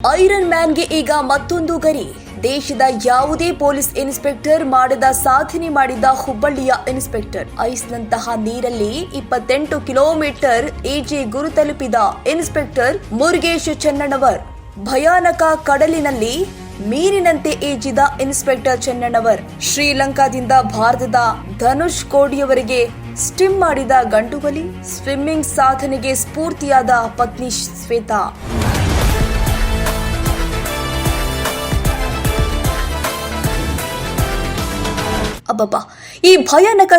Iron ಮ್ಯಾನ್ಗೆ ಈಗ ಮತ್ತೊಂದು ಗರಿ. ದೇಶದ ಯಾವುದೇ ಪೊಲೀಸ್ ಇನ್ಸ್ಪೆಕ್ಟರ್ ಮಾಡದ ಸಾಧನೆ ಮಾಡಿದ ಹುಬ್ಬಳ್ಳಿಯ ಇನ್ಸ್ಪೆಕ್ಟರ್. ಐಸ್ನಂತಹ ನೀರಲ್ಲಿ 28 ಕಿಲೋಮೀಟರ್ ಈಜಿ ಗುರು ತಲುಪಿದ ಇನ್ಸ್ಪೆಕ್ಟರ್ ಮುರುಗೇಶ್ ಚೆನ್ನಣ್ಣವರ್. ಭಯಾನಕ ಕಡಲಿನಲ್ಲಿ ಮೀನಿನಂತೆ ಈಜಿದ ಇನ್ಸ್ಪೆಕ್ಟರ್ ಚೆನ್ನಣ್ಣವರ್. ಶ್ರೀಲಂಕಾದಿಂದ ಭಾರತದ ಧನುಷ್ ಕೋಡಿಯವರೆಗೆ ಸ್ಟಿಮ್ ಮಾಡಿದ ಗಂಡುಗಲಿ. ಸ್ವಿಮ್ಮಿಂಗ್ ಸಾಧನೆಗೆ ಸ್ಫೂರ್ತಿಯಾದ ಪತ್ನಿ ಶ್ವೇತಾ. ಅಬ್ಬಬ್ಬಾ, ಈ ಭಯಾನಕ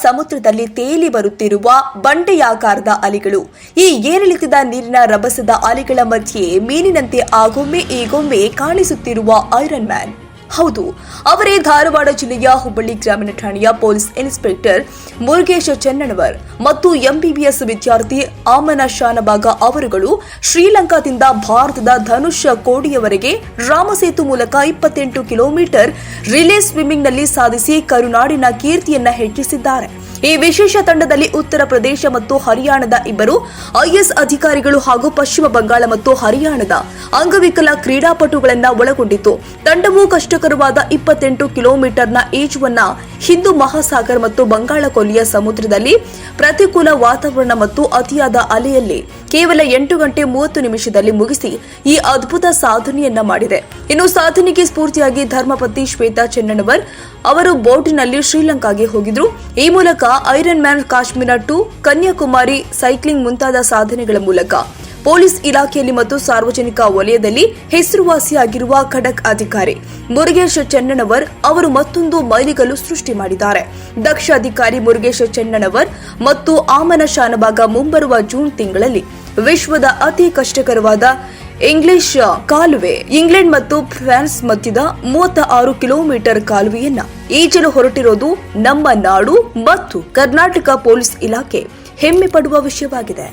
ಸಮುದ್ರದಲ್ಲಿ ತೇಲಿ ಬರುತ್ತಿರುವ ಬಂಡೆಯಾಕಾರದ ಅಲೆಗಳು. ಈ ಏರಿಳಿತದ ನೀರಿನ ರಭಸದ ಅಲೆಗಳ ಮಧ್ಯೆ ಮೀನಿನಂತೆ ಆಗೊಮ್ಮೆ ಈಗೊಮ್ಮೆ ಕಾಣಿಸುತ್ತಿರುವ ಐರನ್ ಮ್ಯಾನ್. ಹೌದು, ಅವರೇ ಧಾರವಾಡ ಜಿಲ್ಲೆಯ ಹುಬ್ಬಳ್ಳಿ ಗ್ರಾಮೀಣ ಠಾಣೆಯ ಪೊಲೀಸ್ ಇನ್ಸ್ಪೆಕ್ಟರ್ ಮುರುಗೇಶ್ ಚೆನ್ನಣ್ಣವರ್ ಮತ್ತು ಎಂಬಿಬಿಎಸ್ ವಿದ್ಯಾರ್ಥಿ ಆಮನ ಶಾನಬಾಗ ಅವರುಗಳು ಶ್ರೀಲಂಕಾದಿಂದ ಭಾರತದ ಧನುಷ್ ಕೋಡಿಯವರೆಗೆ ರಾಮಸೇತು ಮೂಲಕ 28 ಕಿಲೋಮೀಟರ್ ರಿಲೇ ಸ್ವಿಮ್ಮಿಂಗ್ನಲ್ಲಿ ಸಾಧಿಸಿ ಕರುನಾಡಿನ ಕೀರ್ತಿಯನ್ನ ಹೆಚ್ಚಿಸಿದ್ದಾರೆ. ಈ ವಿಶೇಷ ತಂಡದಲ್ಲಿ ಉತ್ತರ ಪ್ರದೇಶ ಮತ್ತು ಹರಿಯಾಣದ 2 ಐಎಎಸ್ ಅಧಿಕಾರಿಗಳು ಹಾಗೂ ಪಶ್ಚಿಮ ಬಂಗಾಳ ಮತ್ತು ಹರಿಯಾಣದ ಅಂಗವಿಕಲ ಕ್ರೀಡಾಪಟುಗಳನ್ನ ಒಳಗೊಂಡಿತ್ತು. ತಂಡವು ಕಷ್ಟಕರವಾದ 28 ಕಿಲೋಮೀಟರ್ನ ಈಜುವನ್ನ ಹಿಂದೂ ಮಹಾಸಾಗರ ಮತ್ತು ಬಂಗಾಳ ಕೊಲ್ಲಿಯ ಸಮುದ್ರದಲ್ಲಿ ಪ್ರತಿಕೂಲ ವಾತಾವರಣ ಮತ್ತು ಅತಿಯಾದ ಅಲೆಯಲ್ಲಿ ಕೇವಲ 8 ಗಂಟೆ 30 ನಿಮಿಷದಲ್ಲಿ ಮುಗಿಸಿ ಈ ಅದ್ಭುತ ಸಾಧನೆಯನ್ನ ಮಾಡಿದೆ. ಇನ್ನು ಸಾಧನೆಗೆ ಸ್ಫೂರ್ತಿಯಾಗಿ ಧರ್ಮಪತ್ನಿ ಶ್ವೇತಾ ಚೆನ್ನಣ್ಣವರ್ ಅವರು ಬೋಟ್ನಲ್ಲಿ ಶ್ರೀಲಂಕಾಗೆ ಹೋಗಿದ್ರು. ಈ ಮೂಲಕ iron man Kashmir to Kanyakumari cycling ಮುಂತಾದ ಸಾಧನೆಗಳ ಮೂಲಕ ಪೊಲೀಸ್ ಇಲಾಖೆಯಲ್ಲಿ ಮತ್ತು ಸಾರ್ವಜನಿಕ ವಲಯದಲ್ಲಿ ಹೆಸರುವಾಸಿಯಾಗಿರುವ ಖಡಕ್ ಅಧಿಕಾರಿ ಮುರುಗೇಶ್ ಚೆನ್ನಣ್ಣವರ್ ಅವರು ಮತ್ತೊಂದು ಮೈಲಿಗಲ್ಲು ಸೃಷ್ಟಿ ಮಾಡಿದ್ದಾರೆ. ದಕ್ಷ ಅಧಿಕಾರಿ ಮುರುಗೇಶ್ ಚೆನ್ನಣ್ಣವರ್ ಮತ್ತು ಆಮನ ಶಾನಬಾಗ ಮುಂಬರುವ ಜೂನ್ ತಿಂಗಳಲ್ಲಿ ವಿಶ್ವದ ಅತಿ ಕಷ್ಟಕರವಾದ ಇಂಗ್ಲಿಷ್ ಕಾಲುವೆ ಇಂಗ್ಲೆಂಡ್ ಮತ್ತು ಫ್ರಾನ್ಸ್ ಮಧ್ಯದ 36 ಕಿಲೋಮೀಟರ್ ಕಾಲುವೆಯನ್ನ ಈಜಲು ಹೊರಟಿರೋದು ನಮ್ಮ ನಾಡು ಮತ್ತು ಕರ್ನಾಟಕ ಪೊಲೀಸ್ ಇಲಾಖೆ ಹೆಮ್ಮೆ ಪಡುವ ವಿಷಯವಾಗಿದೆ.